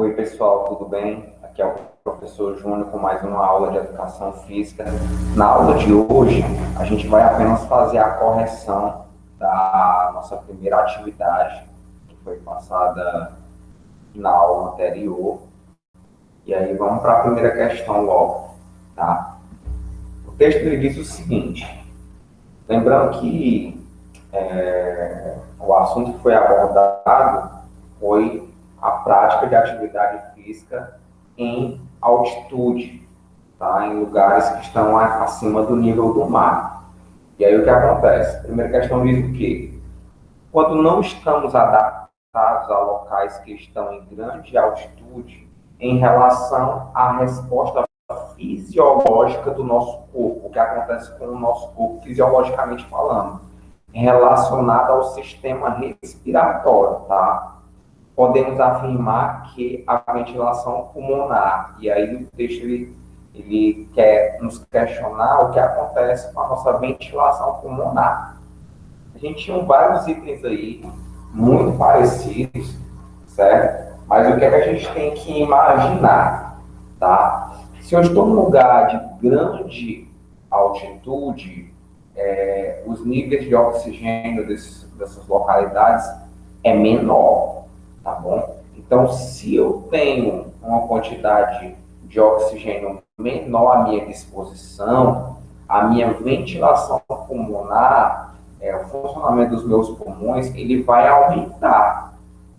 Oi, pessoal, tudo bem? Aqui é o professor Júnior com mais uma aula de educação física. Na aula de hoje, a gente vai apenas fazer a correção da nossa primeira atividade, que foi passada na aula anterior. E aí, vamos para a primeira questão logo, tá? O texto ele diz o seguinte: lembrando que o assunto que foi abordado foi a prática de atividade física em altitude, tá? Em lugares que estão acima do nível do mar. E aí o que acontece? A primeira questão diz o quê? Quando não estamos adaptados a locais que estão em grande altitude em relação à resposta fisiológica do nosso corpo, o que acontece com o nosso corpo fisiologicamente falando, relacionado ao sistema respiratório, tá? Podemos afirmar que a ventilação pulmonar, e aí o texto ele quer nos questionar o que acontece com a nossa ventilação pulmonar. A gente tinha vários itens aí, muito parecidos, certo? Mas o que é que a gente tem que imaginar, tá? Se eu estou num lugar de grande altitude, os níveis de oxigênio dessas localidades é menor, tá bom? Então, se eu tenho uma quantidade de oxigênio menor à minha disposição, a minha ventilação pulmonar, o funcionamento dos meus pulmões, ele vai aumentar.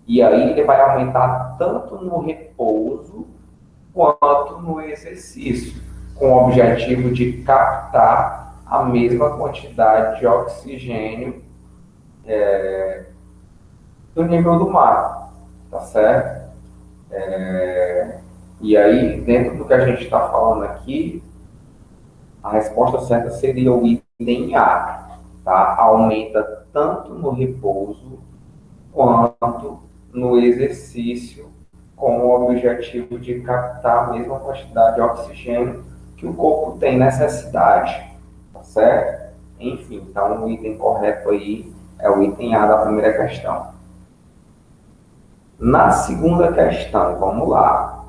E aí ele vai aumentar tanto no repouso quanto no exercício, com o objetivo de captar a mesma quantidade de oxigênio do nível do mar, tá certo? E aí, dentro do que a gente está falando aqui, a resposta certa seria o item A, tá? Aumenta tanto no repouso quanto no exercício, com o objetivo de captar a mesma quantidade de oxigênio que o corpo tem necessidade, tá certo? Enfim, então o item correto aí é o item A da primeira questão. Na segunda questão, vamos lá.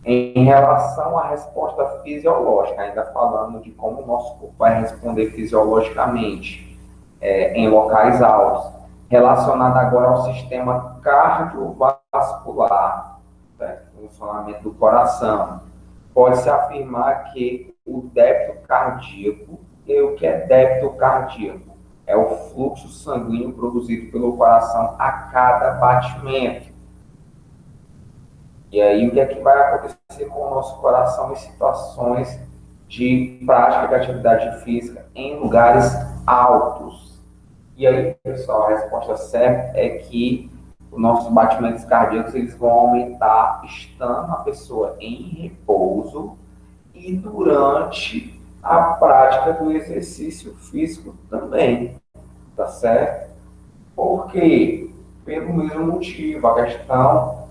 Em relação à resposta fisiológica, ainda falando de como o nosso corpo vai responder fisiologicamente em locais altos, relacionado agora ao sistema cardiovascular, certo? Funcionamento do coração, pode-se afirmar que o débito cardíaco, e o que é débito cardíaco? É o fluxo sanguíneo produzido pelo coração a cada batimento. E aí, o que é que vai acontecer com o nosso coração em situações de prática de atividade física em lugares altos? E aí, pessoal, a resposta certa é que os nossos batimentos cardíacos eles vão aumentar estando a pessoa em repouso e durante a prática do exercício físico também, tá certo? Por quê? Pelo mesmo motivo, a questão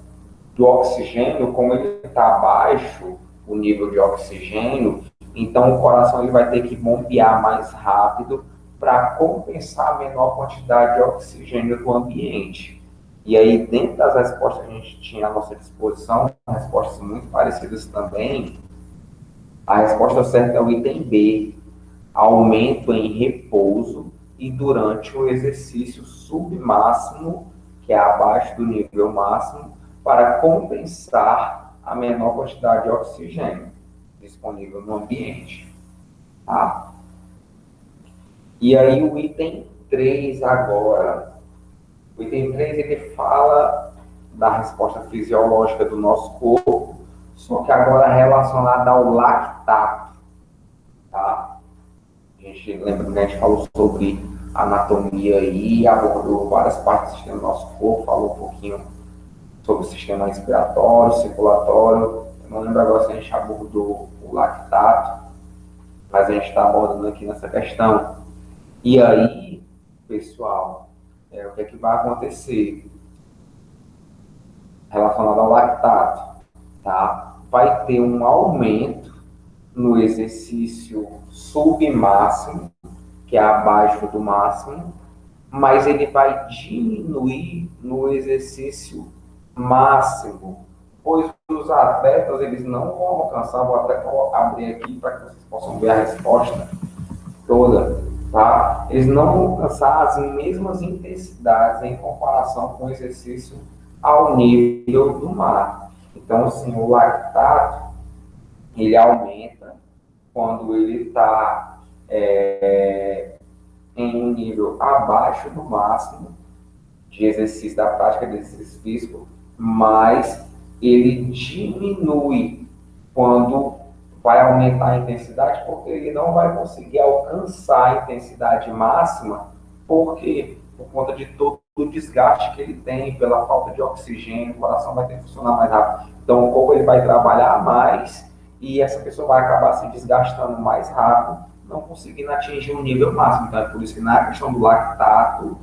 do oxigênio, como ele está baixo, o nível de oxigênio, então o coração ele vai ter que bombear mais rápido para compensar a menor quantidade de oxigênio do ambiente. E aí, dentro das respostas que a gente tinha à nossa disposição, respostas muito parecidas também, a resposta certa é o item B, aumento em repouso e durante o exercício submáximo, que é abaixo do nível máximo, para compensar a menor quantidade de oxigênio disponível no ambiente. Tá? E aí o item 3 agora. O item 3 ele fala da resposta fisiológica do nosso corpo, só que agora relacionada ao lactato. Tá? A gente lembra que a gente falou sobre anatomia e abordou várias partes do sistema do nosso corpo, falou um pouquinho sobre o sistema respiratório, circulatório. Eu não lembro agora se a gente abordou o lactato, mas a gente está abordando aqui nessa questão. E aí, pessoal, o que é que vai acontecer relacionado ao lactato? Tá? Vai ter um aumento no exercício submáximo, que é abaixo do máximo, mas ele vai diminuir no exercício máximo, pois os atletas eles não vão alcançar, vou até abrir aqui para que vocês possam ver a resposta toda, tá? Eles não vão alcançar as mesmas intensidades em comparação com o exercício ao nível do mar. Então, assim, o lactato, ele aumenta quando ele está em um nível abaixo do máximo de exercício, da prática de exercício físico, mas ele diminui quando vai aumentar a intensidade, porque ele não vai conseguir alcançar a intensidade máxima, porque por conta de todo o desgaste que ele tem, pela falta de oxigênio, o coração vai ter que funcionar mais rápido. Então o corpo ele vai trabalhar mais e essa pessoa vai acabar se desgastando mais rápido, não conseguindo atingir o nível máximo. Então é por isso que na questão do lactato,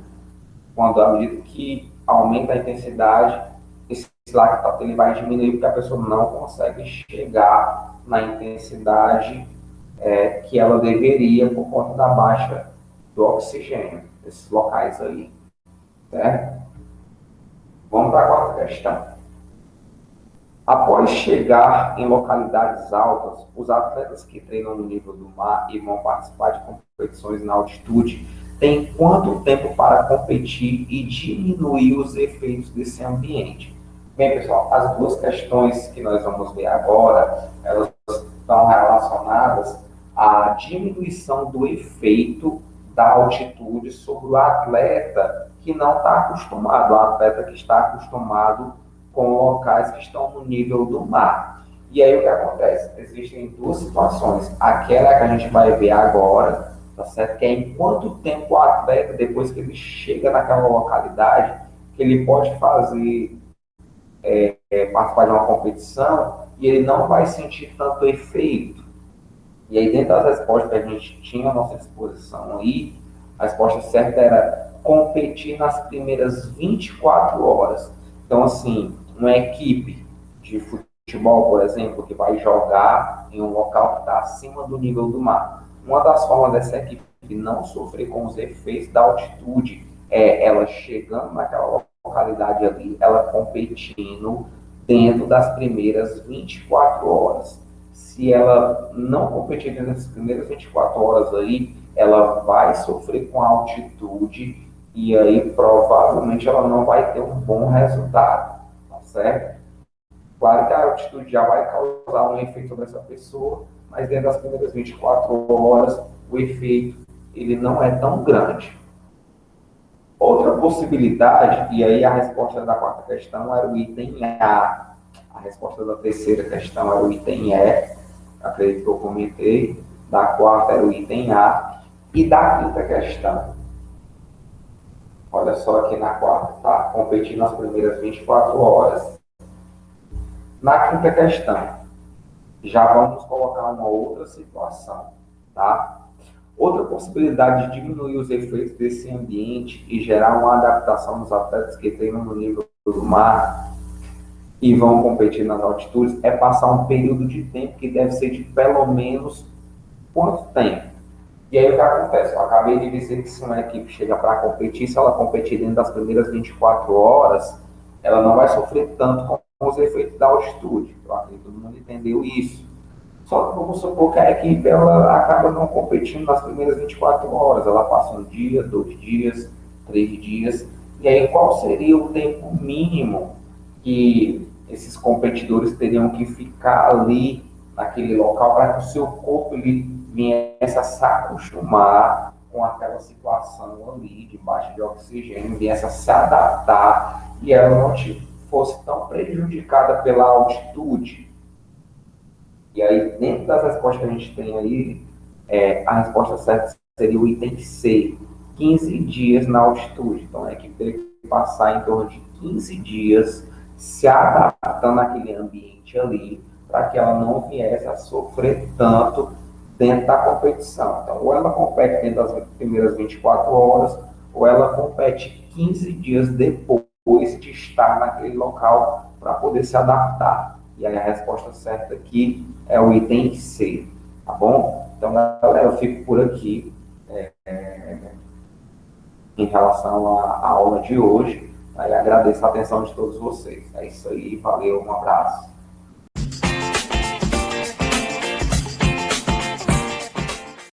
quando à medida que aumenta a intensidade, esse lactato ele vai diminuir porque a pessoa não consegue chegar na intensidade que ela deveria por conta da baixa do oxigênio, esses locais aí, certo? Vamos para a quarta questão. Após chegar em localidades altas, os atletas que treinam no nível do mar e vão participar de competições na altitude têm quanto tempo para competir e diminuir os efeitos desse ambiente? Bem, pessoal, as duas questões que nós vamos ver agora, elas estão relacionadas à diminuição do efeito da altitude sobre o atleta que não está acostumado, o atleta que está acostumado com locais que estão no nível do mar. E aí o que acontece? Existem duas situações. Aquela que a gente vai ver agora, tá certo? Que é em quanto tempo o atleta, depois que ele chega naquela localidade, que ele pode fazer, participar de uma competição e ele não vai sentir tanto efeito. E aí, dentro das respostas que a gente tinha à nossa disposição aí, a resposta certa era competir nas primeiras 24 horas. Então, assim, uma equipe de futebol, por exemplo, que vai jogar em um local que está acima do nível do mar. Uma das formas dessa equipe não sofrer com os efeitos da altitude é ela chegando naquela localidade ali, ela competindo dentro das primeiras 24 horas. Se ela não competir dentro das primeiras 24 horas aí, ela vai sofrer com a altitude e aí provavelmente ela não vai ter um bom resultado, tá certo? Claro que a altitude já vai causar um efeito sobre essa pessoa, mas dentro das primeiras 24 horas o efeito ele não é tão grande. Outra possibilidade, e aí a resposta da quarta questão era o item A, a resposta da terceira questão era o item E, acredito que eu comentei, da quarta era o item A, e da quinta questão, olha só aqui na quarta, tá? Competir nas primeiras 24 horas. Na quinta questão, já vamos colocar uma outra situação, tá? Outra possibilidade de diminuir os efeitos desse ambiente e gerar uma adaptação nos atletas que treinam no nível do mar e vão competir nas altitudes é passar um período de tempo que deve ser de pelo menos quanto tempo? E aí o que acontece? Eu acabei de dizer que se uma equipe chega para competir, se ela competir dentro das primeiras 24 horas, ela não vai sofrer tanto com os efeitos da altitude. Eu acredito que todo mundo entendeu isso. Só que vamos supor que a equipe ela acaba não competindo nas primeiras 24 horas. Ela passa um dia, 2 dias, 3 dias. E aí qual seria o tempo mínimo que esses competidores teriam que ficar ali naquele local para que o seu corpo ele viesse a se acostumar com aquela situação ali de baixa de oxigênio, viesse a se adaptar e ela não fosse tão prejudicada pela altitude. E aí, dentro das respostas que a gente tem aí, a resposta certa seria o item C, 15 dias na altitude. Então, a equipe teria que passar em torno de 15 dias se adaptando àquele ambiente ali, para que ela não viesse a sofrer tanto dentro da competição. Então, ou ela compete dentro das primeiras 24 horas, ou ela compete 15 dias depois de estar naquele local para poder se adaptar. E aí a resposta certa aqui é o item C, tá bom? Então, galera, eu fico por aqui em relação à aula de hoje. Aí agradeço a atenção de todos vocês. É isso aí, valeu, um abraço.